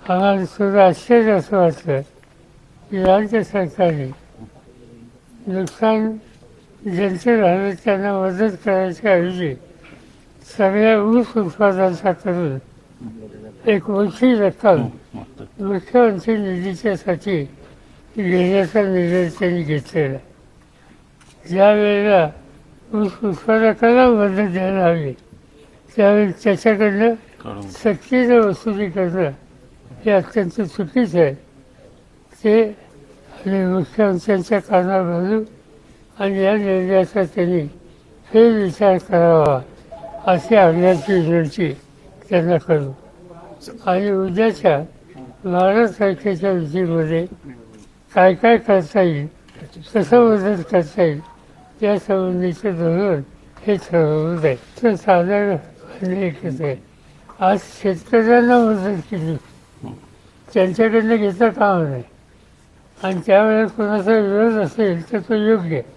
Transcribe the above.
आम्हाला सुद्धा आश्चर्य असं वाटलं की राज्य सरकारने नुकसान ज्यांचे झालं त्यांना मदत करायच्या ऐवजी सगळ्या ऊस उत्पादनाचा करून एक मोठी रक्कम मुख्यमंत्री निधीच्यासाठी घेण्याचा निर्णय त्यांनी घेतलेला. ज्या वेळेला ऊस उत्पादकाला मदत द्यायला हवी त्यावेळी त्याच्याकडनं सक्तीनं वसुली करणं हे अत्यंत चुकीचं आहे. ते आणि मुख्यमंत्र्यांच्या कानावर घालून आणि या निर्णयाचा त्यांनी फेरविचार करावा अशी आग्रहाची विनंती त्यांना करू. आणि उद्याच्या 12 तारखेच्या मिटिंगमध्ये काय काय करता येईल, कसं मदत करता येईल या संबंधीचं धोरण हे ठरवलं जाईल. तर साधारण एकच आहे, आज शेतकऱ्यांना मदत केली त्यांच्याकडनं घेता कामा नाही आणि त्यावेळेस कोणाचा विरोध असेल तर तो योग्य आहे.